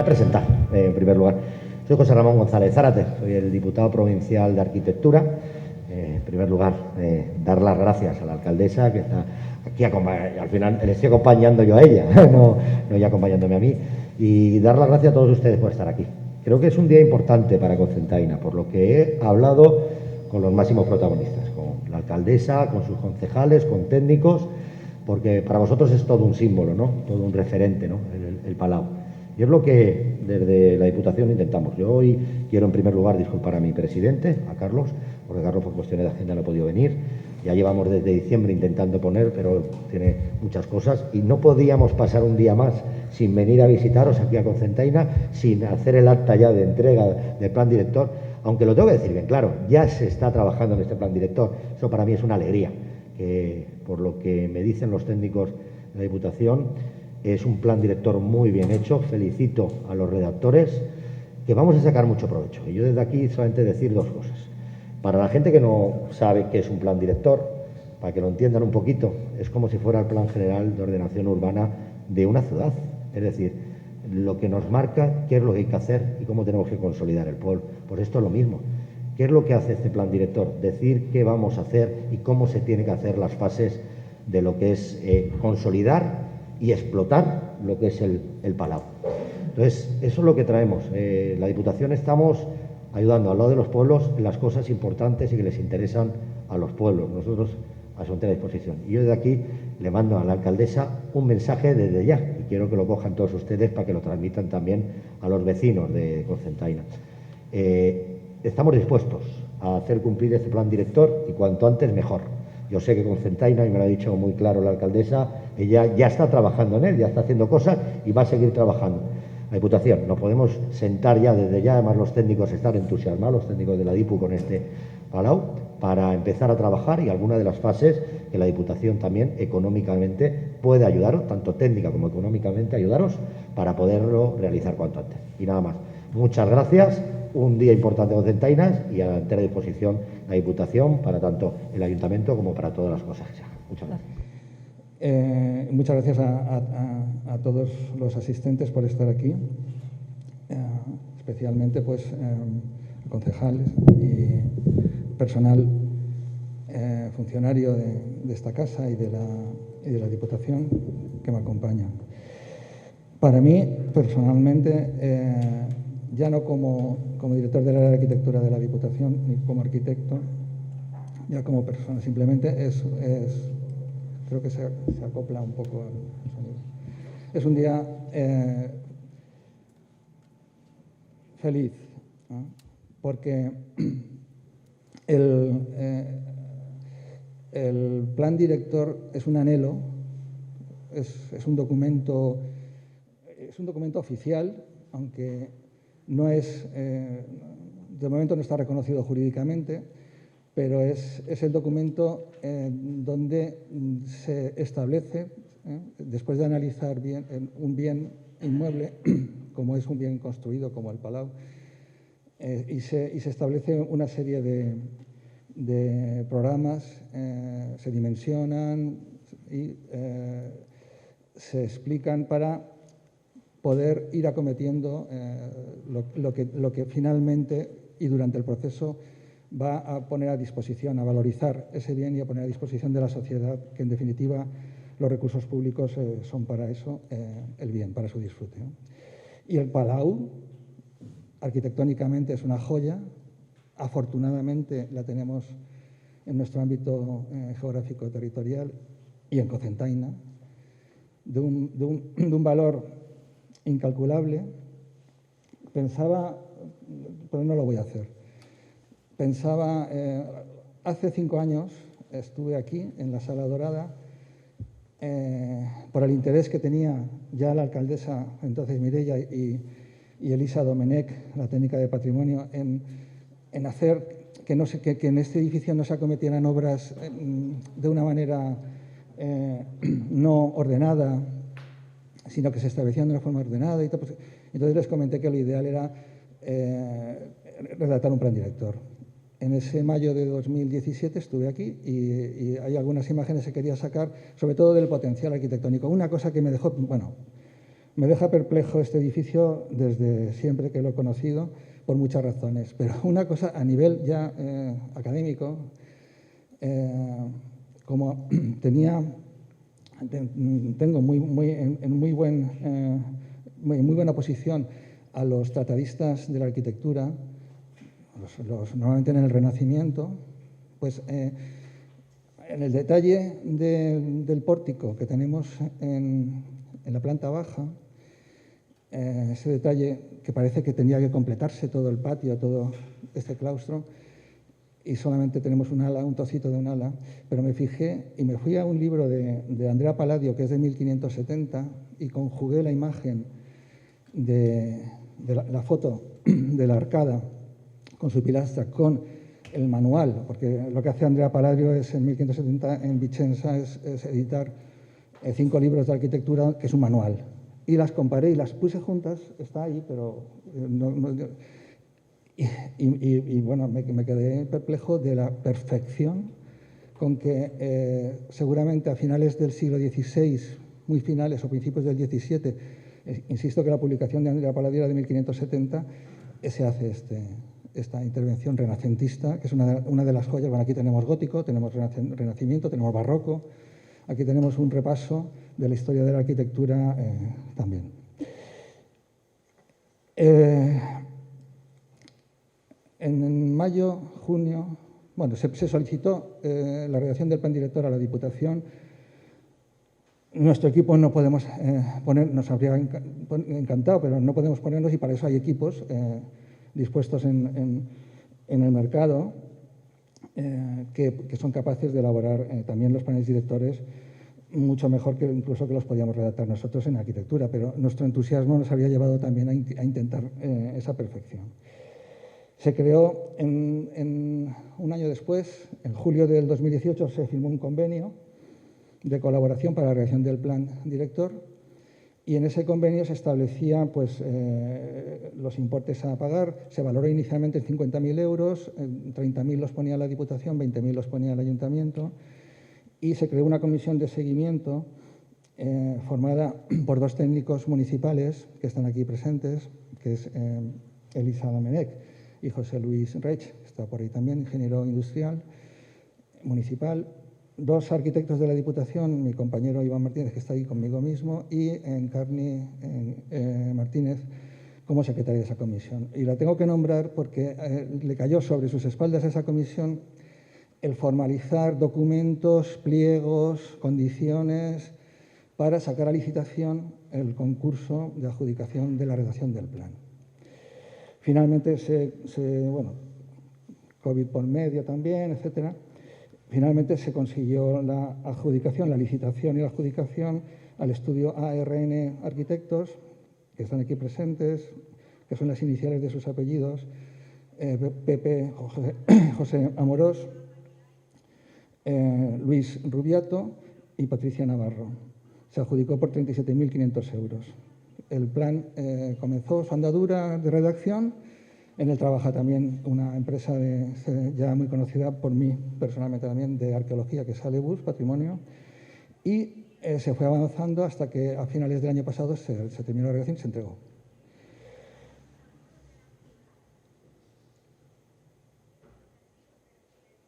a presentar, en primer lugar. Soy José Ramón González Zárate, soy el diputado provincial de Arquitectura. En primer lugar, dar las gracias a la alcaldesa que está aquí, al final le estoy acompañando yo a ella, no ella acompañándome a mí, y dar las gracias a todos ustedes por estar aquí. Creo que es un día importante para Cocentaina, por lo que he hablado con los máximos protagonistas, con la alcaldesa, con sus concejales, con técnicos, porque para vosotros es todo un símbolo, ¿no? Todo un referente, ¿no? El Palau. Y es lo que desde la Diputación intentamos. Yo hoy quiero en primer lugar disculpar a mi presidente, a Carlos, porque Carlos por cuestiones de agenda no ha podido venir. Ya llevamos desde diciembre intentando poner, pero tiene muchas cosas y no podíamos pasar un día más sin venir a visitaros aquí a Cocentaina, sin hacer el acta ya de entrega del plan director, aunque lo tengo que decir bien claro, ya se está trabajando en este plan director. Eso para mí es una alegría, que por lo que me dicen los técnicos de la Diputación, es un plan director muy bien hecho. Felicito a los redactores, que vamos a sacar mucho provecho. Y yo desde aquí solamente decir dos cosas. Para la gente que no sabe qué es un plan director, para que lo entiendan un poquito, es como si fuera el plan general de ordenación urbana de una ciudad. Es decir, lo que nos marca qué es lo que hay que hacer y cómo tenemos que consolidar el pueblo. Pues esto es lo mismo. ¿Qué es lo que hace este plan director? Decir qué vamos a hacer y cómo se tienen que hacer las fases de lo que es consolidar y explotar lo que es el Palau. Entonces, eso es lo que traemos. La Diputación estamos ayudando al lado de los pueblos en las cosas importantes y que les interesan a los pueblos. Nosotros a su entera disposición. Y yo desde aquí le mando a la alcaldesa un mensaje desde ya, y quiero que lo cojan todos ustedes para que lo transmitan también a los vecinos de Cocentaina. Estamos dispuestos a hacer cumplir este plan director y cuanto antes mejor. Yo sé que Cocentaina, y me lo ha dicho muy claro la alcaldesa, ella ya está trabajando en él, ya está haciendo cosas y va a seguir trabajando. La Diputación, nos podemos sentar ya desde ya, además los técnicos están entusiasmados, los técnicos de la DIPU con este Palau, para empezar a trabajar y algunas de las fases que la Diputación también económicamente puede ayudaros, tanto técnica como económicamente ayudaros para poderlo realizar cuanto antes. Y nada más. Muchas gracias. Un día importante de Cocentaina y a la entera disposición la Diputación para tanto el Ayuntamiento como para todas las cosas que se hagan. Muchas gracias. Muchas gracias a todos los asistentes por estar aquí, especialmente pues concejales y personal funcionario de esta casa y de la Diputación que me acompañan. Para mí, personalmente, ya no como director del área de arquitectura de la Diputación ni como arquitecto, ya como persona, simplemente creo que se acopla un poco al sonido. Es un día feliz, ¿no? Porque el plan director es un anhelo, es un documento oficial, aunque no es, de momento no está reconocido jurídicamente, pero es el documento donde se establece, después de analizar bien un bien inmueble, como es un bien construido como el Palau, y se establece una serie de programas, se dimensionan y se explican para poder ir acometiendo lo que finalmente y durante el proceso va a poner a disposición, a valorizar ese bien y a poner a disposición de la sociedad, que en definitiva los recursos públicos son para eso, el bien, para su disfrute, ¿no? Y el Palau, arquitectónicamente, es una joya. Afortunadamente la tenemos en nuestro ámbito geográfico territorial y en Cocentaina, de un valor incalculable. Pensaba, pero no lo voy a hacer. Pensaba, hace 5 años estuve aquí en la Sala Dorada por el interés que tenía ya la alcaldesa, entonces Mireia, y Elisa Domenech, la técnica de patrimonio, en hacer que en este edificio no se acometieran obras de una manera no ordenada, sino que se establecían de una forma ordenada. Y todo, pues, entonces les comenté que lo ideal era redactar un plan director. En ese mayo de 2017 estuve aquí y hay algunas imágenes que quería sacar, sobre todo del potencial arquitectónico. Una cosa que me dejó, bueno, Me deja perplejo este edificio desde siempre que lo he conocido, por muchas razones. Pero una cosa a nivel ya académico, como tengo en muy buena posición a los tratadistas de la arquitectura, normalmente en el Renacimiento, pues en el detalle del pórtico que tenemos en la planta baja, ese detalle que parece que tendría que completarse todo el patio, todo este claustro, y solamente tenemos un ala, un trocito de un ala, pero me fijé y me fui a un libro de Andrea Palladio, que es de 1570, y conjugué la imagen de la foto de la arcada con su pilastra, con el manual, porque lo que hace Andrea Palladio es, en 1570, en Vicenza, es editar 5 libros de arquitectura, que es un manual. Y las comparé y las puse juntas, está ahí, pero bueno, me quedé perplejo de la perfección con que seguramente a finales del siglo XVI, muy finales o principios del XVII, insisto que la publicación de Andrea Palladio era de 1570, se hace esta intervención renacentista, que es una de las joyas. Bueno, aquí tenemos gótico, tenemos renacimiento, tenemos barroco, aquí tenemos un repaso de la historia de la arquitectura también. En mayo, junio, bueno, se solicitó la redacción del plan director a la Diputación. Nuestro equipo no podemos nos habría encantado, pero no podemos ponernos, y para eso hay equipos dispuestos en el mercado que son capaces de elaborar también los planes directores mucho mejor que incluso que los podíamos redactar nosotros en arquitectura, pero nuestro entusiasmo nos había llevado también a intentar esa perfección. Se creó un año después, en julio del 2018, se firmó un convenio de colaboración para la redacción del plan director, y en ese convenio se establecían pues, los importes a pagar. Se valoró inicialmente en 50.000 euros, 30.000 los ponía la Diputación, 20.000 los ponía el Ayuntamiento, y se creó una comisión de seguimiento formada por 2 técnicos municipales que están aquí presentes, que es Elisa Domenech y José Luis Rech, que está por ahí también, ingeniero industrial municipal, 2 arquitectos de la Diputación, mi compañero Iván Martínez, que está ahí conmigo mismo, y Encarni Martínez como secretaria de esa comisión. Y la tengo que nombrar porque le cayó sobre sus espaldas a esa comisión el formalizar documentos, pliegos, condiciones para sacar a licitación el concurso de adjudicación de la redacción del plan. Finalmente, bueno, COVID por medio también, etcétera. Finalmente se consiguió la adjudicación, la licitación y la adjudicación al estudio ARN Arquitectos, que están aquí presentes, que son las iniciales de sus apellidos, Pepe José Amorós, Luis Rubiato y Patricia Navarro. Se adjudicó por 37.500 euros. El plan comenzó su andadura de redacción. En él trabaja también una empresa ya muy conocida por mí personalmente también, de arqueología, que es Alebus Patrimonio, y se fue avanzando hasta que a finales del año pasado se terminó la redacción y se entregó.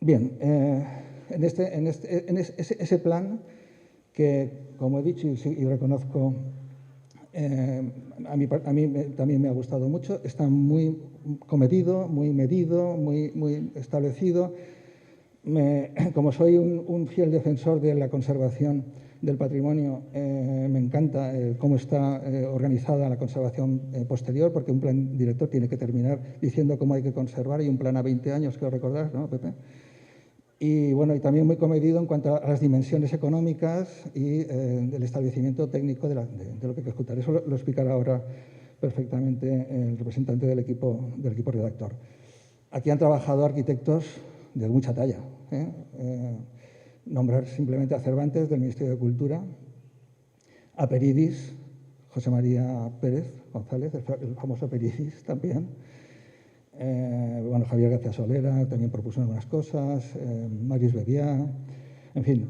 Bien, ese plan, que, como he dicho y reconozco, a mí también me ha gustado mucho, está muy comedido, muy medido, muy establecido. Como soy un fiel defensor de la conservación del patrimonio, me encanta cómo está organizada la conservación posterior, porque un plan director tiene que terminar diciendo cómo hay que conservar, y un plan a 20 años, creo recordar, ¿no, Pepe? Y bueno, y también muy comedido en cuanto a las dimensiones económicas y del establecimiento técnico de lo que hay que ejecutar. Eso lo explicará ahora perfectamente el representante del equipo redactor. Aquí han trabajado arquitectos de mucha talla. Nombrar simplemente a Cervantes, del Ministerio de Cultura, a Peridis, José María Pérez González, el famoso Peridis también. Bueno, Javier García Solera también propuso algunas cosas, Marius Beviá, en fin,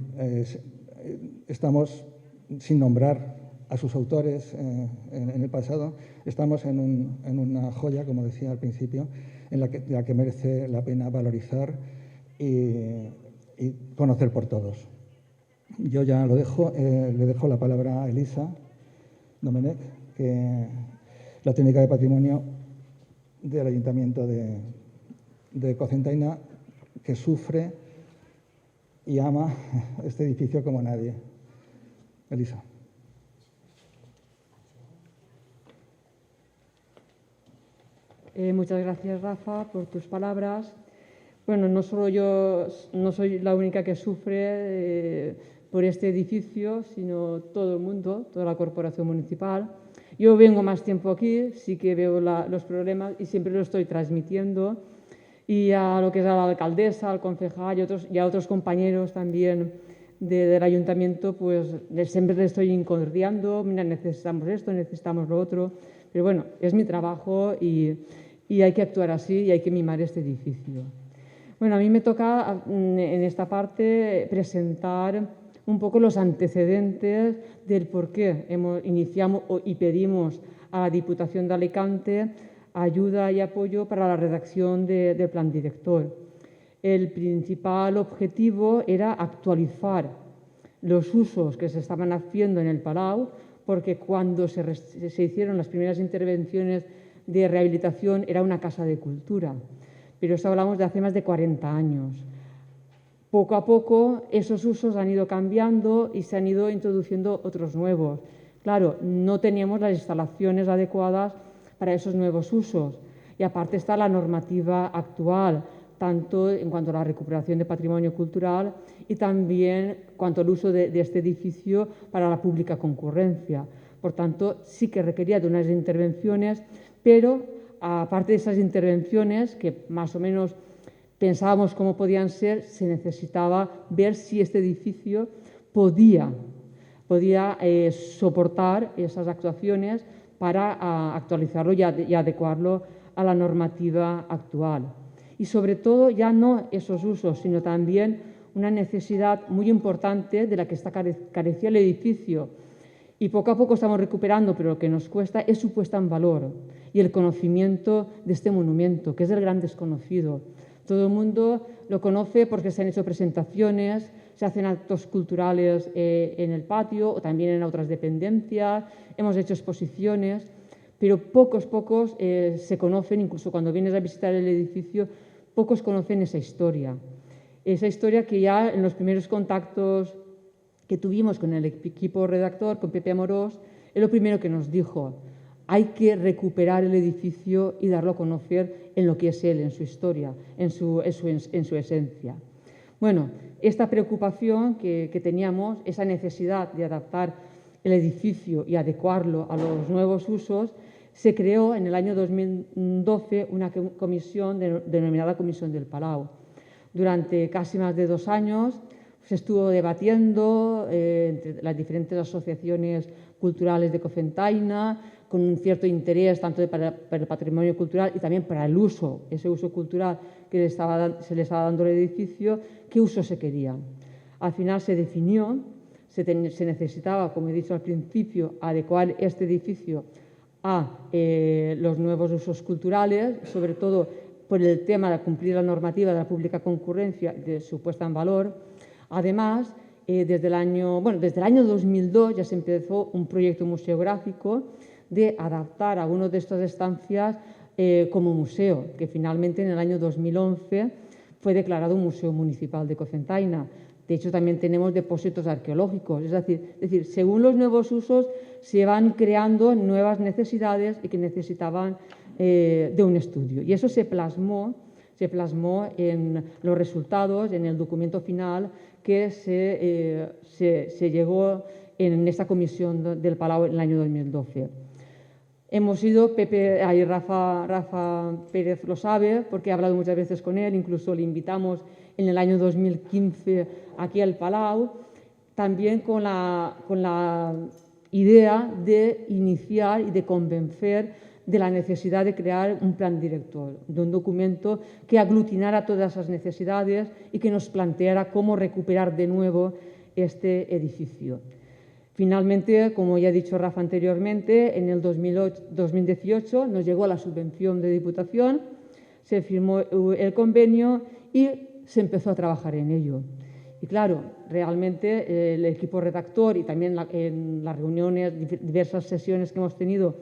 estamos sin nombrar a sus autores en el pasado, estamos en una joya, como decía al principio, en la que merece la pena valorizar y conocer por todos. Yo ya lo dejo, le dejo la palabra a Elisa Domenech, que la técnica de patrimonio del Ayuntamiento de Cocentaina, que sufre y ama este edificio como nadie. Elisa. Muchas gracias, Rafa, por tus palabras. Bueno, no solo yo, no soy la única que sufre por este edificio, sino todo el mundo, toda la corporación municipal. Yo vengo más tiempo aquí, sí que veo los problemas y siempre lo estoy transmitiendo. Y a lo que es a la alcaldesa, al concejal y a otros compañeros también del ayuntamiento, pues siempre les estoy incordiando, mira, necesitamos esto, necesitamos lo otro. Pero bueno, es mi trabajo y hay que actuar así y hay que mimar este edificio. Bueno, a mí me toca en esta parte presentar un poco los antecedentes del por qué iniciamos y pedimos a la Diputación de Alicante ayuda y apoyo para la redacción del plan director. El principal objetivo era actualizar los usos que se estaban haciendo en el Palau, porque cuando se hicieron las primeras intervenciones de rehabilitación era una casa de cultura, pero eso hablamos de hace más de 40 años. Poco a poco esos usos han ido cambiando y se han ido introduciendo otros nuevos. Claro, no teníamos las instalaciones adecuadas para esos nuevos usos y aparte está la normativa actual, tanto en cuanto a la recuperación de patrimonio cultural y también en cuanto al uso de este edificio para la pública concurrencia. Por tanto, sí que requería de unas intervenciones, pero aparte de esas intervenciones, que más o menos pensábamos cómo podían ser, se necesitaba ver si este edificio podía soportar esas actuaciones para actualizarlo y adecuarlo a la normativa actual. Y sobre todo, ya no esos usos, sino también una necesidad muy importante de la que carecía el edificio. Y poco a poco estamos recuperando, pero lo que nos cuesta es su puesta en valor y el conocimiento de este monumento, que es el gran desconocido. Todo el mundo lo conoce porque se han hecho presentaciones, se hacen actos culturales en el patio o también en otras dependencias, hemos hecho exposiciones, pero pocos se conocen, incluso cuando vienes a visitar el edificio, pocos conocen esa historia que ya en los primeros contactos que tuvimos con el equipo redactor, con Pepe Amorós, es lo primero que nos dijo. Hay que recuperar el edificio y darlo a conocer en lo que es él, en su historia, en su esencia. Bueno, esta preocupación que teníamos, esa necesidad de adaptar el edificio y adecuarlo a los nuevos usos, se creó en el año 2012 una comisión denominada Comisión del Palau. Durante casi más de 2 años se estuvo debatiendo entre las diferentes asociaciones culturales de Cocentaina, con un cierto interés tanto para el patrimonio cultural y también para el uso, ese uso cultural que se le estaba dando al edificio, qué uso se quería. Al final se definió, se necesitaba, como he dicho al principio, adecuar este edificio a los nuevos usos culturales, sobre todo por el tema de cumplir la normativa de la pública concurrencia y de su puesta en valor. Además, desde el año 2002 ya se empezó un proyecto museográfico de adaptar algunas de estas estancias como museo, que finalmente en el año 2011 fue declarado un museo municipal de Cocentaina. De hecho, también tenemos depósitos arqueológicos, es decir, según los nuevos usos se van creando nuevas necesidades y que necesitaban de un estudio. Y eso se plasmó en los resultados, en el documento final que se llegó en esta comisión del Palau en el año 2012. Hemos ido, Rafa Pérez lo sabe, porque he hablado muchas veces con él, incluso le invitamos en el año 2015 aquí al Palau, también con la idea de iniciar y de convencer de la necesidad de crear un plan director, de un documento que aglutinara todas esas necesidades y que nos planteara cómo recuperar de nuevo este edificio. Finalmente, como ya ha dicho Rafa anteriormente, en el 2018 nos llegó la subvención de Diputación, se firmó el convenio y se empezó a trabajar en ello. Y claro, realmente el equipo redactor y también en las reuniones, diversas sesiones que hemos tenido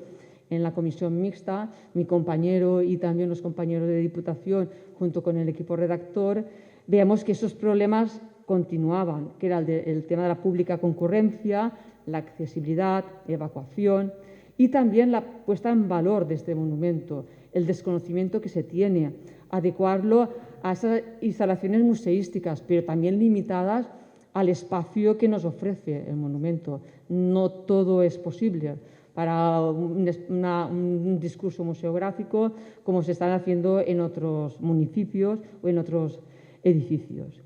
en la comisión mixta, mi compañero y también los compañeros de Diputación, junto con el equipo redactor, veamos que esos problemas continuaban, que era el tema de la pública concurrencia, la accesibilidad, evacuación y también la puesta en valor de este monumento, el desconocimiento que se tiene, adecuarlo a esas instalaciones museísticas, pero también limitadas al espacio que nos ofrece el monumento. No todo es posible para un discurso museográfico como se están haciendo en otros municipios o en otros edificios.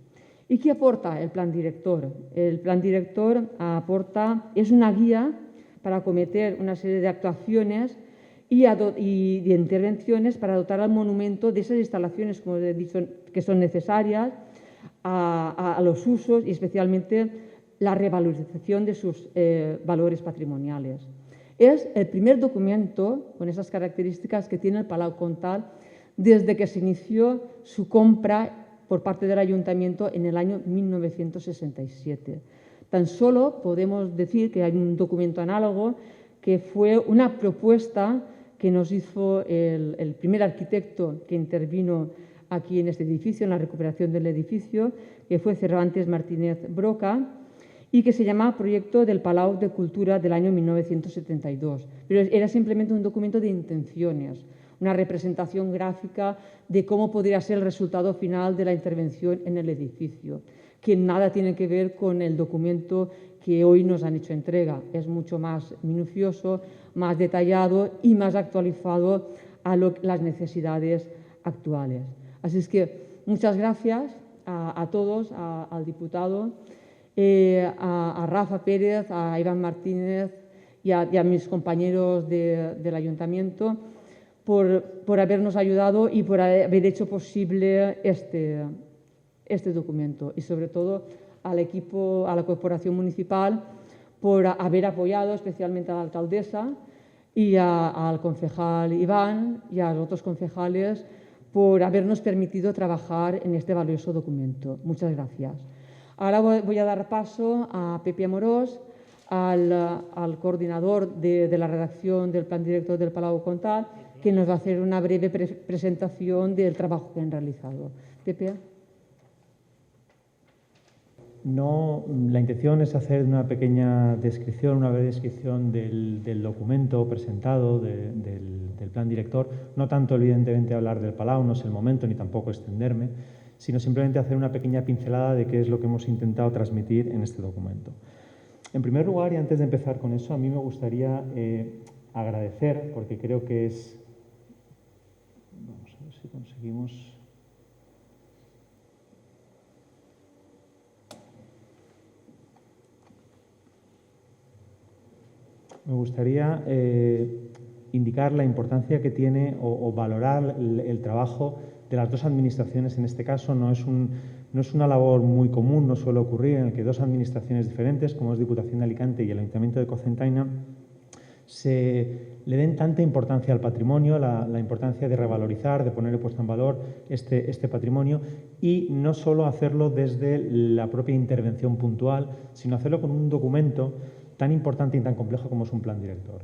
¿Y qué aporta el plan director? El plan director es una guía para acometer una serie de actuaciones y de intervenciones para dotar al monumento de esas instalaciones, como he dicho, que son necesarias a los usos y especialmente la revalorización de sus valores patrimoniales. Es el primer documento con esas características que tiene el Palau Comtal desde que se inició su compra por parte del Ayuntamiento en el año 1967. Tan solo podemos decir que hay un documento análogo que fue una propuesta que nos hizo el primer arquitecto que intervino aquí en este edificio, en la recuperación del edificio, que fue Cervantes Martínez Broca, y que se llama Proyecto del Palau de Cultura del año 1972. Pero era simplemente un documento de intenciones, una representación gráfica de cómo podría ser el resultado final de la intervención en el edificio, que nada tiene que ver con el documento que hoy nos han hecho entrega. Es mucho más minucioso, más detallado y más actualizado a las necesidades actuales. Así es que muchas gracias a todos, al diputado, a Rafa Pérez, a Iván Martínez y a mis compañeros del Ayuntamiento por habernos ayudado y por haber hecho posible este documento. Y sobre todo al equipo, a la corporación municipal, por haber apoyado especialmente a la alcaldesa y al concejal Iván y a los otros concejales por habernos permitido trabajar en este valioso documento. Muchas gracias. Ahora voy a dar paso a Pepe Amorós, al coordinador de la redacción del Plan Director del Palau Comtal, que nos va a hacer una breve presentación del trabajo que han realizado. Pepe. No, la intención es hacer una pequeña descripción, una breve descripción del documento presentado, del plan director. No tanto, evidentemente, hablar del Palau, no es el momento, ni tampoco extenderme, sino simplemente hacer una pequeña pincelada de qué es lo que hemos intentado transmitir en este documento. En primer lugar, y antes de empezar con eso, a mí me gustaría agradecer, porque creo que es... Vamos a ver si conseguimos... Me gustaría indicar la importancia que tiene o valorar el trabajo de las dos administraciones en este caso. No es una labor muy común, no suele ocurrir en el que dos administraciones diferentes, como es Diputación de Alicante y el Ayuntamiento de Cocentaina, le den tanta importancia al patrimonio, la importancia de revalorizar, de poner puesta en valor este patrimonio y no solo hacerlo desde la propia intervención puntual, sino hacerlo con un documento tan importante y tan complejo como es un plan director.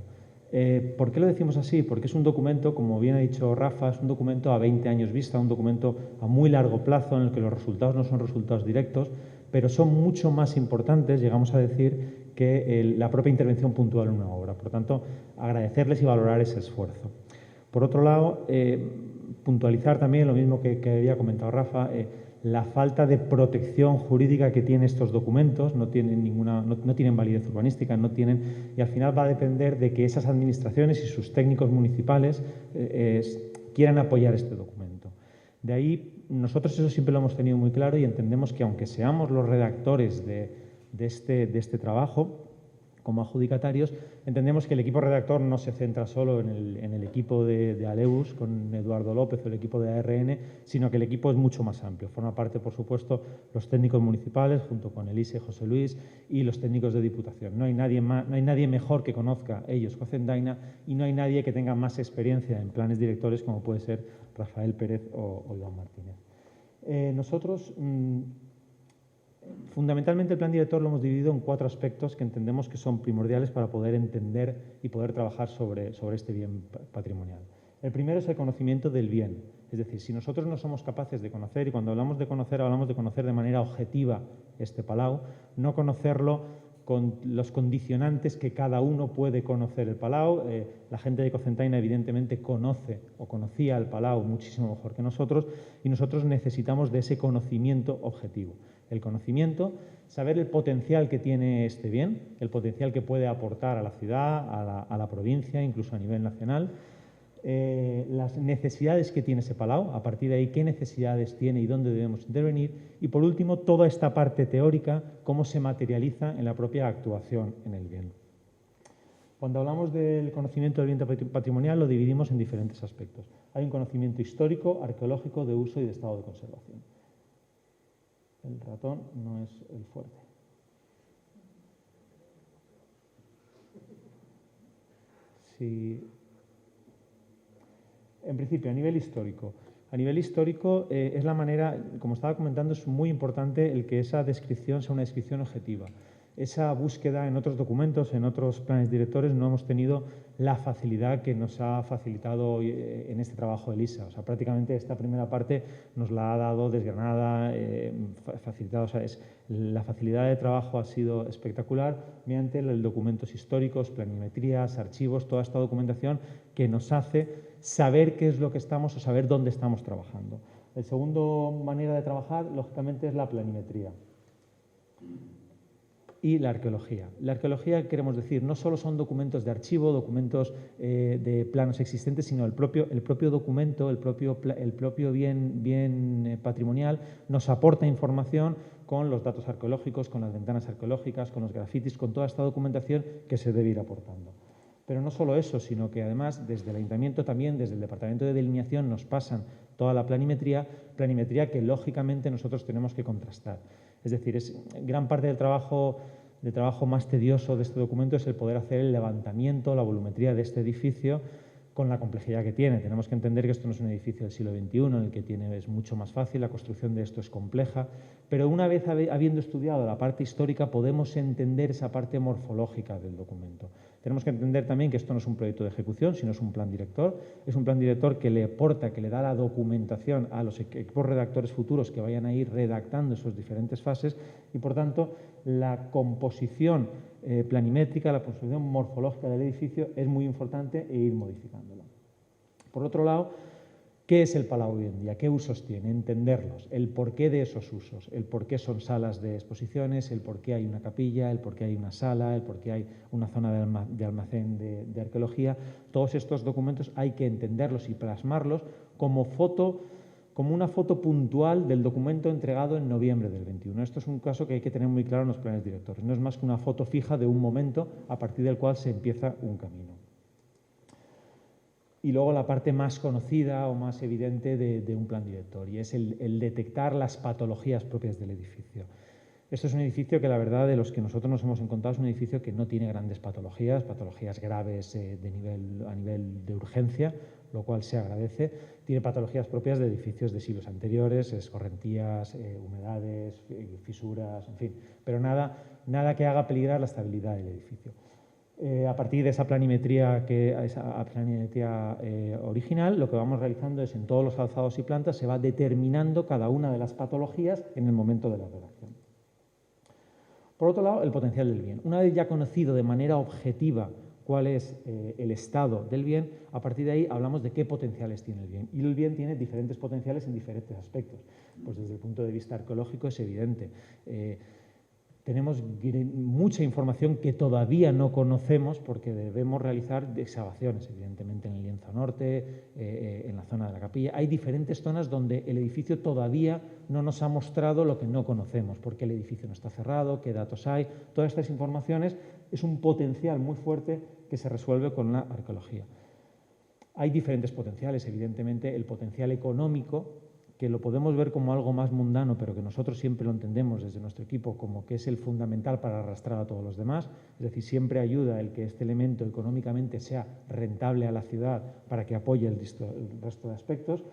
¿Por qué lo decimos así? Porque es un documento, como bien ha dicho Rafa, es un documento a 20 años vista, un documento a muy largo plazo en el que los resultados no son resultados directos, pero son mucho más importantes, llegamos a decir, que la propia intervención puntual en una obra. Por tanto, agradecerles y valorar ese esfuerzo. Por otro lado, puntualizar también lo mismo que había comentado Rafa, la falta de protección jurídica que tienen estos documentos, no tienen validez urbanística, y al final va a depender de que esas administraciones y sus técnicos municipales quieran apoyar este documento. De ahí, nosotros eso siempre lo hemos tenido muy claro y entendemos que aunque seamos los redactores de este trabajo, como adjudicatarios, entendemos que el equipo redactor no se centra solo en el equipo de Aleus, con Eduardo López o el equipo de ARN, sino que el equipo es mucho más amplio. Forma parte, por supuesto, los técnicos municipales, junto con Elise y José Luis, y los técnicos de Diputación. No hay nadie mejor que conozca ellos Cocendaina y no hay nadie que tenga más experiencia en planes directores como puede ser Rafael Pérez o Iván Martínez. Nosotros, fundamentalmente, el plan director lo hemos dividido en 4 aspectos que entendemos que son primordiales para poder entender y poder trabajar sobre este bien patrimonial. El primero es el conocimiento del bien, es decir, si nosotros no somos capaces de conocer, y cuando hablamos de conocer de manera objetiva este palau, no conocerlo con los condicionantes que cada uno puede conocer el palau. La gente de Cocentaina evidentemente conoce o conocía el palau muchísimo mejor que nosotros y nosotros necesitamos de ese conocimiento objetivo. El conocimiento, saber el potencial que tiene este bien, el potencial que puede aportar a la ciudad, a la provincia, incluso a nivel nacional, las necesidades que tiene ese palau, a partir de ahí qué necesidades tiene y dónde debemos intervenir, y por último toda esta parte teórica, cómo se materializa en la propia actuación en el bien. Cuando hablamos del conocimiento del bien patrimonial lo dividimos en diferentes aspectos. Hay un conocimiento histórico, arqueológico, de uso y de estado de conservación. El ratón no es el fuerte. Sí. En principio, a nivel histórico. A nivel histórico es la manera, como estaba comentando, es muy importante el que esa descripción sea una descripción objetiva. Esa búsqueda en otros documentos, en otros planes directores, no hemos tenido la facilidad que nos ha facilitado en este trabajo Elisa. O sea, prácticamente esta primera parte nos la ha dado desgranada, facilitada. O sea, la facilidad de trabajo ha sido espectacular mediante los documentos históricos, planimetrías, archivos, toda esta documentación que nos hace saber qué es lo que estamos o saber dónde estamos trabajando. La segunda manera de trabajar, lógicamente, es la planimetría y la arqueología. La arqueología, queremos decir, no solo son documentos de archivo, documentos de planos existentes, sino el propio documento, el propio bien patrimonial nos aporta información con los datos arqueológicos, con las ventanas arqueológicas, con los grafitis, con toda esta documentación que se debe ir aportando. Pero no solo eso, sino que además desde el Ayuntamiento también, desde el Departamento de Delineación, nos pasan toda la planimetría que lógicamente nosotros tenemos que contrastar. Es decir, gran parte del trabajo más tedioso de este documento es el poder hacer el levantamiento, la volumetría de este edificio con la complejidad que tiene. Tenemos que entender que esto no es un edificio del siglo XXI, en el que es mucho más fácil, la construcción de esto es compleja, pero una vez habiendo estudiado la parte histórica podemos entender esa parte morfológica del documento. Tenemos que entender también que esto no es un proyecto de ejecución, sino es un plan director. Es un plan director que le aporta, que le da la documentación a los equipos redactores futuros que vayan a ir redactando sus diferentes fases y, por tanto, la composición planimétrica, la composición morfológica del edificio es muy importante e ir modificándola. Por otro lado, ¿qué es el palau hoy en día? ¿Qué usos tiene? Entenderlos, el porqué de esos usos, el por qué son salas de exposiciones, el por qué hay una capilla, el por qué hay una sala, el por qué hay una zona de almacén de arqueología. Todos estos documentos hay que entenderlos y plasmarlos como una foto puntual del documento entregado en noviembre del 21. Esto es un caso que hay que tener muy claro en los planes directores. No es más que una foto fija de un momento a partir del cual se empieza un camino. Y luego la parte más conocida o más evidente de un plan director, y es el detectar las patologías propias del edificio. Esto es un edificio que, la verdad, de los que nosotros nos hemos encontrado, es un edificio que no tiene grandes patologías graves a nivel de urgencia, lo cual se agradece. Tiene patologías propias de edificios de siglos anteriores, escorrentías, humedades, fisuras, en fin, pero nada que haga peligrar la estabilidad del edificio. A partir de esa planimetría original, lo que vamos realizando es, en todos los alzados y plantas, se va determinando cada una de las patologías en el momento de la redacción. Por otro lado, el potencial del bien. Una vez ya conocido de manera objetiva cuál es el estado del bien, a partir de ahí hablamos de qué potenciales tiene el bien. Y el bien tiene diferentes potenciales en diferentes aspectos. Pues desde el punto de vista arqueológico es evidente. Tenemos mucha información que todavía no conocemos porque debemos realizar excavaciones, evidentemente en el lienzo norte, en la zona de la capilla. Hay diferentes zonas donde el edificio todavía no nos ha mostrado lo que no conocemos, porque el edificio no está cerrado, qué datos hay. Todas estas informaciones es un potencial muy fuerte que se resuelve con la arqueología. Hay diferentes potenciales, evidentemente el potencial económico, que lo podemos ver como algo más mundano, pero que nosotros siempre lo entendemos desde nuestro equipo como que es el fundamental para arrastrar a todos los demás. Es decir, siempre ayuda el que este elemento económicamente sea rentable a la ciudad para que apoye el resto de aspectos.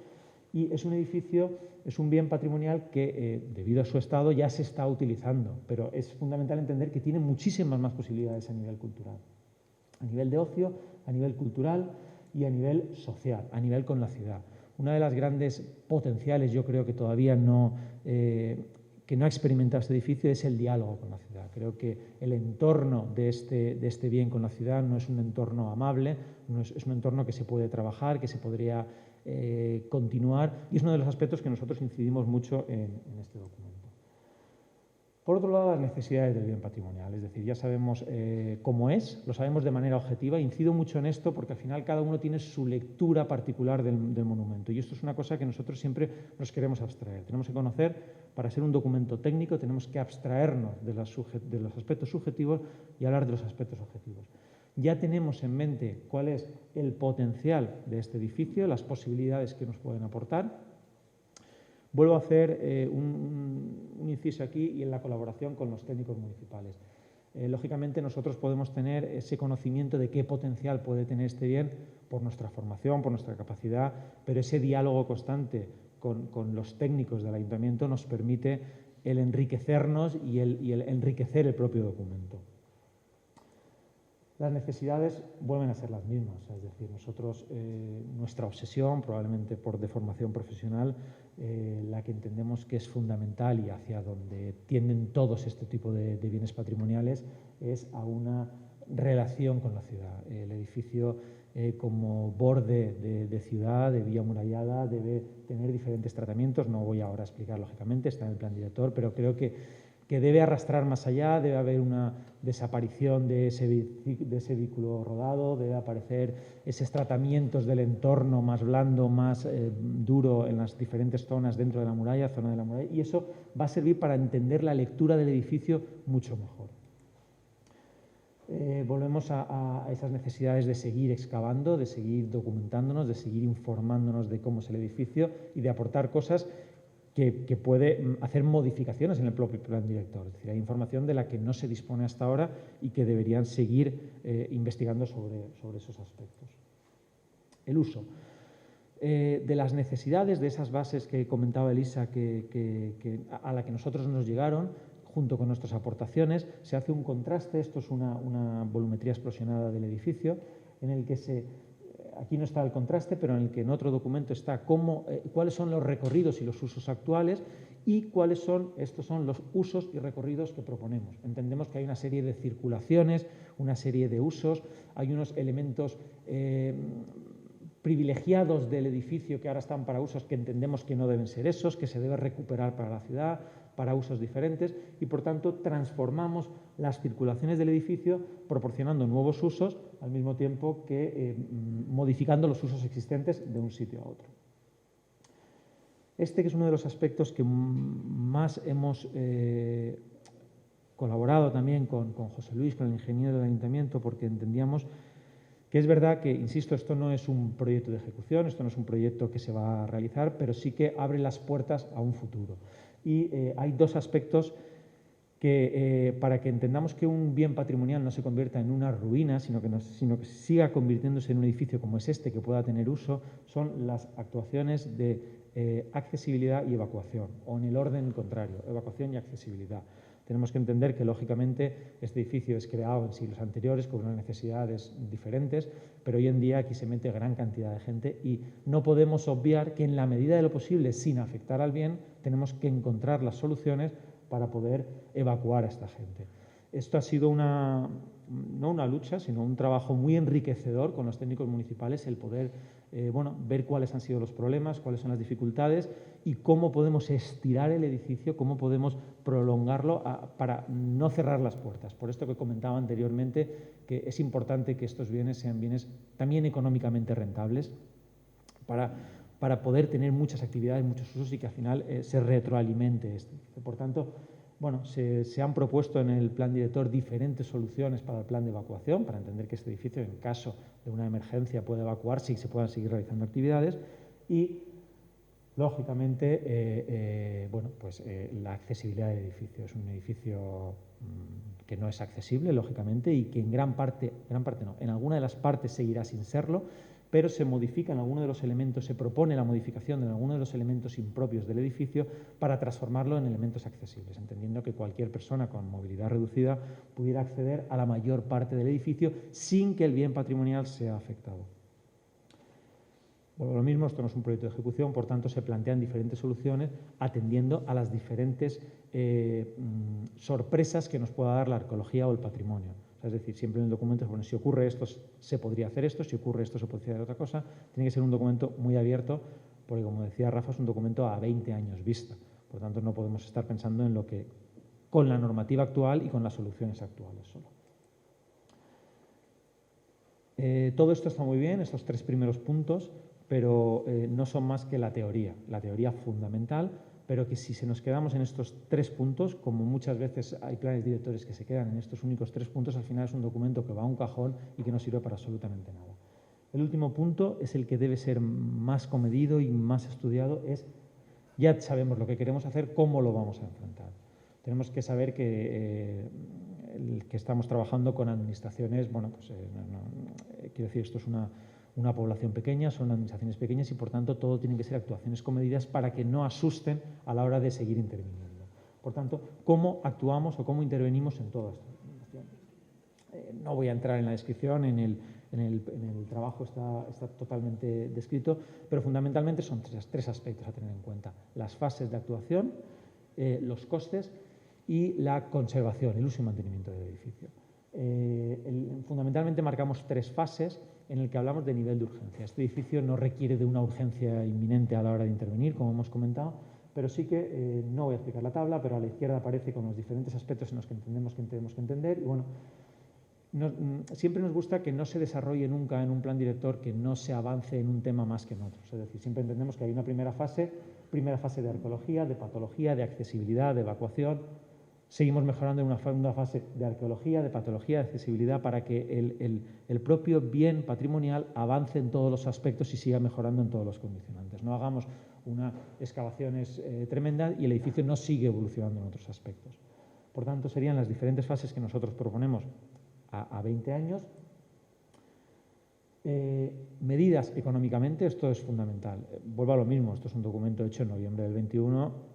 Y es un edificio, es un bien patrimonial que, debido a su estado, ya se está utilizando, pero es fundamental entender que tiene muchísimas más posibilidades a nivel cultural, a nivel de ocio, a nivel cultural y a nivel social, a nivel con la ciudad. Una de las grandes potenciales, yo creo que todavía que no ha experimentado este edificio, es el diálogo con la ciudad. Creo que el entorno de este bien con la ciudad no es un entorno amable, es un entorno que se puede trabajar, que se podría continuar, y es uno de los aspectos que nosotros incidimos mucho en este documento. Por otro lado, las necesidades del bien patrimonial, es decir, ya sabemos cómo es, lo sabemos de manera objetiva. Incido mucho en esto porque al final cada uno tiene su lectura particular del monumento, y esto es una cosa que nosotros siempre nos queremos abstraer. Tenemos que conocer, para ser un documento técnico, tenemos que abstraernos de los aspectos subjetivos y hablar de los aspectos objetivos. Ya tenemos en mente cuál es el potencial de este edificio, las posibilidades que nos pueden aportar. Vuelvo a hacer un inciso aquí y en la colaboración con los técnicos municipales. Lógicamente nosotros podemos tener ese conocimiento de qué potencial puede tener este bien por nuestra formación, por nuestra capacidad, pero ese diálogo constante con los técnicos del ayuntamiento nos permite el enriquecernos y el enriquecer el propio documento. Las necesidades vuelven a ser las mismas, es decir, nosotros, nuestra obsesión, probablemente por deformación profesional, la que entendemos que es fundamental y hacia donde tienden todos este tipo de bienes patrimoniales, es a una relación con la ciudad. El edificio como borde de ciudad, de vía amurallada, debe tener diferentes tratamientos. No voy ahora a explicar, lógicamente, está en el plan director, pero creo que debe arrastrar más allá, debe haber una desaparición de ese vehículo rodado, debe aparecer esos tratamientos del entorno más blando, más duro en las diferentes zonas dentro de la muralla, zona de la muralla, y eso va a servir para entender la lectura del edificio mucho mejor. Volvemos a esas necesidades de seguir excavando, de seguir documentándonos, de seguir informándonos de cómo es el edificio y de aportar cosas que puede hacer modificaciones en el propio plan director. Es decir, hay información de la que no se dispone hasta ahora y que deberían seguir investigando sobre esos aspectos. El uso. De las necesidades de esas bases que comentaba Elisa, a la que nosotros nos llegaron, junto con nuestras aportaciones, se hace un contraste. Esto es una volumetría explosionada del edificio, en el que aquí no está el contraste, pero en el que en otro documento está cuáles son los recorridos y los usos actuales y estos son los usos y recorridos que proponemos. Entendemos que hay una serie de circulaciones, una serie de usos, hay unos elementos privilegiados del edificio que ahora están para usos que entendemos que no deben ser esos, que se debe recuperar para la ciudad, para usos diferentes, y por tanto transformamos las circulaciones del edificio proporcionando nuevos usos al mismo tiempo que modificando los usos existentes de un sitio a otro. Este que es uno de los aspectos que más hemos colaborado también con José Luis, con el ingeniero del ayuntamiento, porque entendíamos que es verdad que, insisto, esto no es un proyecto de ejecución, esto no es un proyecto que se va a realizar, pero sí que abre las puertas a un futuro. Y hay dos aspectos que, para que entendamos que un bien patrimonial no se convierta en una ruina, sino que siga convirtiéndose en un edificio como es este, que pueda tener uso, son las actuaciones de accesibilidad y evacuación, o en el orden contrario, evacuación y accesibilidad. Tenemos que entender que, lógicamente, este edificio es creado en siglos anteriores con unas necesidades diferentes, pero hoy en día aquí se mete gran cantidad de gente y no podemos obviar que, en la medida de lo posible, sin afectar al bien, tenemos que encontrar las soluciones para poder evacuar a esta gente. Esto ha sido no una lucha, sino un trabajo muy enriquecedor con los técnicos municipales, el poder ver cuáles han sido los problemas, cuáles son las dificultades y cómo podemos estirar el edificio, cómo podemos prolongarlo para no cerrar las puertas. Por esto que comentaba anteriormente, que es importante que estos bienes sean bienes también económicamente rentables para poder tener muchas actividades, muchos usos y que al final se retroalimente esto. Por tanto, se han propuesto en el plan director diferentes soluciones para el plan de evacuación, para entender que este edificio, en caso de una emergencia, puede evacuarse y se puedan seguir realizando actividades. Y, lógicamente, la accesibilidad del edificio. Es un edificio que no es accesible, lógicamente, y que en en alguna de las partes seguirá sin serlo, pero se modifican algunos de los elementos, se propone la modificación de algunos de los elementos impropios del edificio para transformarlo en elementos accesibles, entendiendo que cualquier persona con movilidad reducida pudiera acceder a la mayor parte del edificio sin que el bien patrimonial sea afectado. Bueno, lo mismo, esto no es un proyecto de ejecución, por tanto se plantean diferentes soluciones atendiendo a las diferentes sorpresas que nos pueda dar la arqueología o el patrimonio. Es decir, siempre en el documento, si ocurre esto, se podría hacer esto, si ocurre esto, se podría hacer otra cosa. Tiene que ser un documento muy abierto, porque, como decía Rafa, es un documento a 20 años vista. Por tanto, no podemos estar pensando en lo que, con la normativa actual y con las soluciones actuales solo. Todo esto está muy bien, estos 3 primeros puntos, pero no son más que la teoría fundamental, pero que si nos quedamos en estos 3 puntos, como muchas veces hay planes directores que se quedan en estos únicos 3 puntos, al final es un documento que va a un cajón y que no sirve para absolutamente nada. El último punto es el que debe ser más comedido y más estudiado, ya sabemos lo que queremos hacer, ¿cómo lo vamos a enfrentar? Tenemos que saber que estamos trabajando con administraciones, quiero decir, esto es una población pequeña, son administraciones pequeñas y, por tanto, todo tiene que ser actuaciones comedidas para que no asusten a la hora de seguir interviniendo. Por tanto, ¿cómo actuamos o cómo intervenimos en todo esto? No voy a entrar en la descripción, en el trabajo está totalmente descrito, pero fundamentalmente son 3 aspectos a tener en cuenta. Las fases de actuación, los costes y la conservación, el uso y mantenimiento del edificio. Fundamentalmente marcamos 3 fases en el que hablamos de nivel de urgencia. Este edificio no requiere de una urgencia inminente a la hora de intervenir, como hemos comentado, pero sí que, no voy a explicar la tabla, pero a la izquierda aparece con los diferentes aspectos en los que entendemos que tenemos que entender. Y siempre nos gusta que no se desarrolle nunca en un plan director que no se avance en un tema más que en otros. Es decir, siempre entendemos que hay una primera fase de arqueología, de patología, de accesibilidad, de evacuación. Seguimos mejorando en una segunda fase de arqueología, de patología, de accesibilidad, para que el propio bien patrimonial avance en todos los aspectos y siga mejorando en todos los condicionantes. No hagamos unas excavaciones tremendas y el edificio no sigue evolucionando en otros aspectos. Por tanto, serían las diferentes fases que nosotros proponemos a 20 años. Medidas económicamente, esto es fundamental. Vuelvo a lo mismo, esto es un documento hecho en noviembre del 21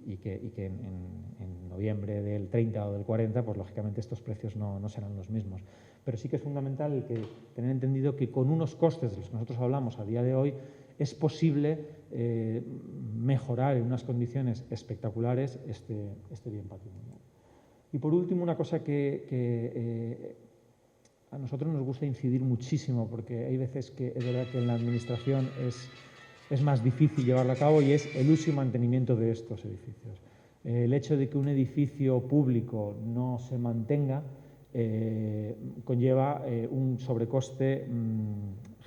y que en noviembre del 30 o del 40, pues lógicamente estos precios no serán los mismos. Pero sí que es fundamental el que tener entendido que con unos costes de los que nosotros hablamos a día de hoy es posible mejorar en unas condiciones espectaculares este bien patrimonial. Y por último, una cosa que a nosotros nos gusta incidir muchísimo, porque hay veces que es verdad que en la administración es más difícil llevarlo a cabo, y es el uso y mantenimiento de estos edificios. El hecho de que un edificio público no se mantenga conlleva un sobrecoste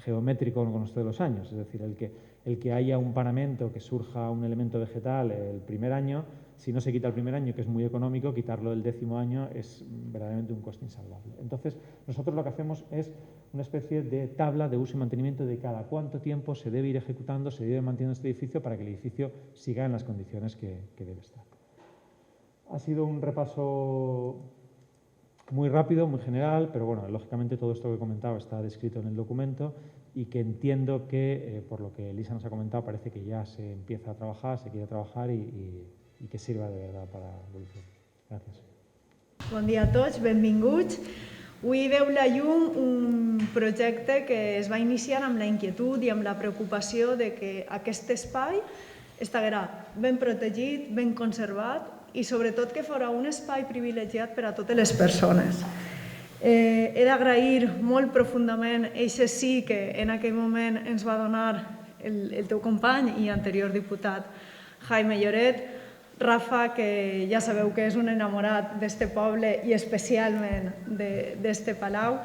geométrico con esto de los años. Es decir, el que haya un paramento, que surja un elemento vegetal el primer año, si no se quita el primer año, que es muy económico, quitarlo el 10º año es verdaderamente un coste insalvable. Entonces, nosotros lo que hacemos es una especie de tabla de uso y mantenimiento de cada cuánto tiempo se debe ir ejecutando, se debe manteniendo este edificio para que el edificio siga en las condiciones que debe estar. Ha sido un repaso muy rápido, muy general, pero bueno, lógicamente todo esto que he comentado está descrito en el documento y que entiendo que, por lo que Elisa nos ha comentado, parece que ya se empieza a trabajar, se quiere trabajar y que sirva de verdad para l'evolució. Gràcies. Bon dia a tots, benvinguts. Avui veu la llum un projecte que es va iniciar amb la inquietud i amb la preocupació de que aquest espai estarà ben protegit, ben conservat i sobretot que fora un espai privilegiat per a totes les persones. He d'agrair molt profundament eixe sí que en aquell moment ens va donar el teu company i anterior diputat Jaime Lloret. Rafa, que ja sabeu que és un enamorat d'este poble i especialment d'este palau,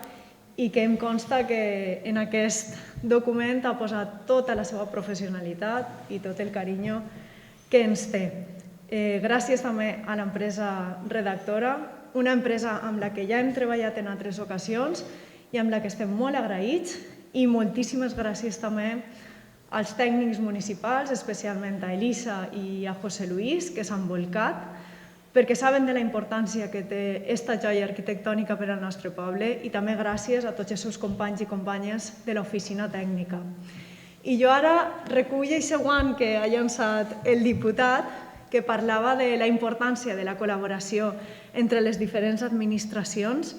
i que em consta que en aquest document ha posat tota la seva professionalitat i tot el carinyo que ens té. Gràcies també a l'empresa redactora, una empresa amb la que ja hem treballat en altres ocasions i amb la que estem molt agraïts, i moltíssimes gràcies també als tècnics municipals, especialment a Elisa i a José Luis, que s'han volcat, perquè saben de la importància que té esta joia arquitectònica per al nostre poble, i també gràcies a tots els seus companys i companyes de l'oficina tècnica. I jo ara recullo aquest guant que ha llançat el diputat, que parlava de la importància de la col·laboració entre les diferents administracions,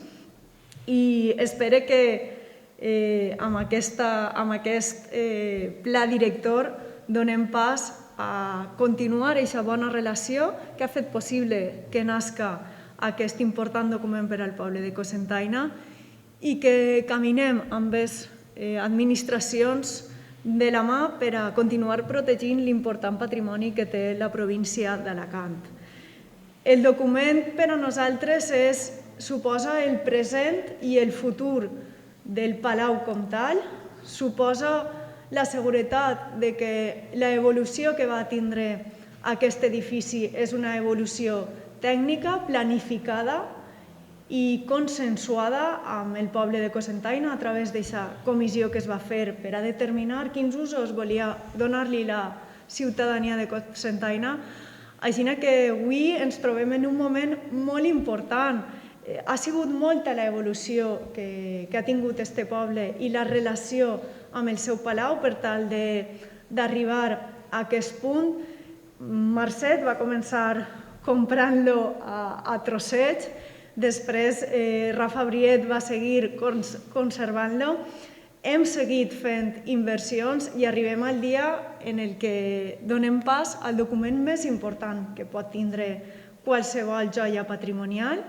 i espero que amb aquest pla director donem pas a continuar aquesta bona relació que ha fet possible que nasca aquest important document per al poble de Cocentaina, i que caminem amb les administracions de la mà per a continuar protegint l'important patrimoni que té la província d'Alacant. El document per a nosaltres suposa el present i el futur del Palau com tal, suposa la seguretat de que l'evolució que va tindre aquest edifici és una evolució tècnica, planificada i consensuada amb el poble de Cocentaina a través d'aquesta comissió que es va fer per a determinar quins usos volia donar-li la ciutadania de Cocentaina. Així que avui ens trobem en un moment molt important. Ha sigut molta l'evolució que ha tingut este poble i la relació amb el seu palau per tal d'arribar a aquest punt. Marcet va començar comprant-lo a trossets, després Rafa Briet va seguir conservant-lo, hem seguit fent inversions i arribem al dia en el que donem pas al document més important que pot tindre qualsevol joia patrimonial,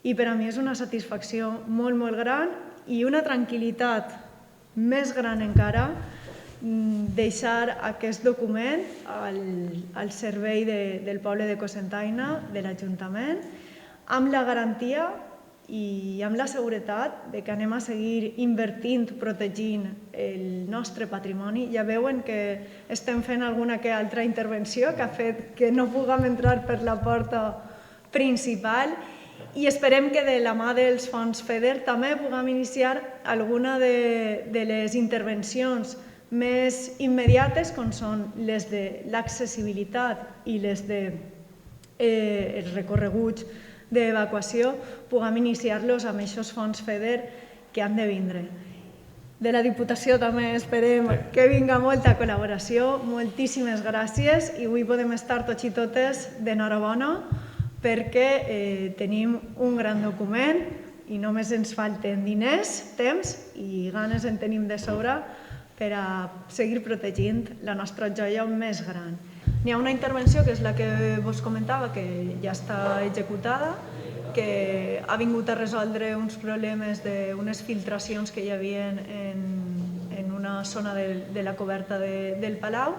i per a mi és una satisfacció molt, molt gran i una tranquil·litat més gran encara deixar aquest document al servei del poble de Cocentaina, de l'Ajuntament, amb la garantia i amb la seguretat que anem a seguir invertint, protegint el nostre patrimoni. Ja veuen que estem fent alguna que altra intervenció que ha fet que no puguem entrar per la porta principal, i esperem que de la mà dels fons FEDER també puguem iniciar alguna de les intervencions més immediates, com són les de l'accessibilitat i les dels recorreguts d'evacuació, puguem iniciar-los amb aquests fons FEDER que han de vindre. De la Diputació també esperem que vinga molta col·laboració. Moltíssimes gràcies, i avui podem estar tots i totes d'enhorabona perquè tenim un gran document i només ens falten diners, temps i ganes en tenim de sobre per a seguir protegint la nostra joia més gran. N'hi ha una intervenció, que és la que vos comentava, que ja està executada, que ha vingut a resoldre uns problemes d'unes filtracions que hi havia en una zona de la coberta del Palau,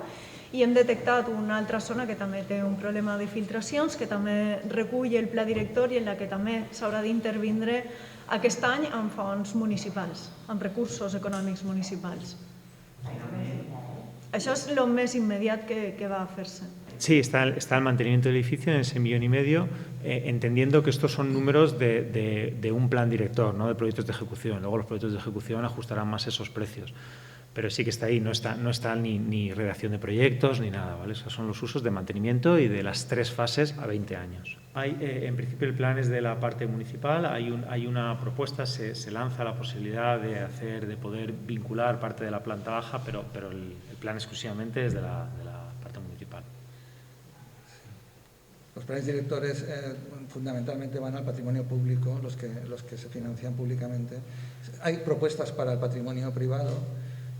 i hem detectat una altra zona que també té un problema de filtracions, que també recull el pla director i en la que també s'haurà d'intervindre aquest any amb fons municipals, amb recursos econòmics municipals. Això és el més immediat que va a hacerse. Sí, está el mantenimiento del edificio en ese 1,5 millones, entendiendo que estos son números de un plan director, ¿no? De proyectos de ejecución. Luego los proyectos de ejecución ajustarán más esos precios. Pero sí que está ahí, no está ni redacción de proyectos ni nada, ¿vale? Esos son los usos de mantenimiento y de las 3 fases a 20 años. En principio el plan es de la parte municipal, hay una propuesta, se lanza la posibilidad de poder vincular parte de la planta baja, pero el plan exclusivamente es de la parte municipal. Los planes directores fundamentalmente van al patrimonio público, los que se financian públicamente. Hay propuestas para el patrimonio privado,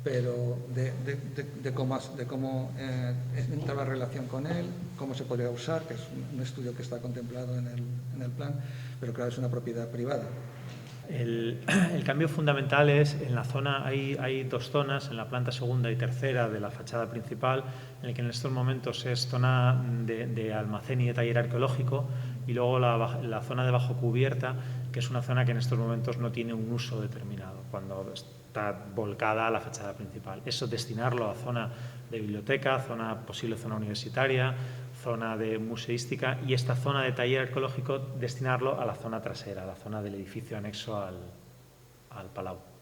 pero de cómo entra la relación con él, cómo se podría usar, que es un estudio que está contemplado en el plan, pero claro, es una propiedad privada. El cambio fundamental es en la zona, hay dos zonas, en la planta segunda y tercera de la fachada principal, en el que en estos momentos es zona de almacén y de taller arqueológico, y luego la zona de bajo cubierta, que es una zona que en estos momentos no tiene un uso determinado, cuando está volcada a la fachada principal. Eso, destinarlo a zona de biblioteca, posible zona universitaria, zona de museística, y esta zona de taller arqueológico destinarlo a la zona trasera, a la zona del edificio anexo al Palau.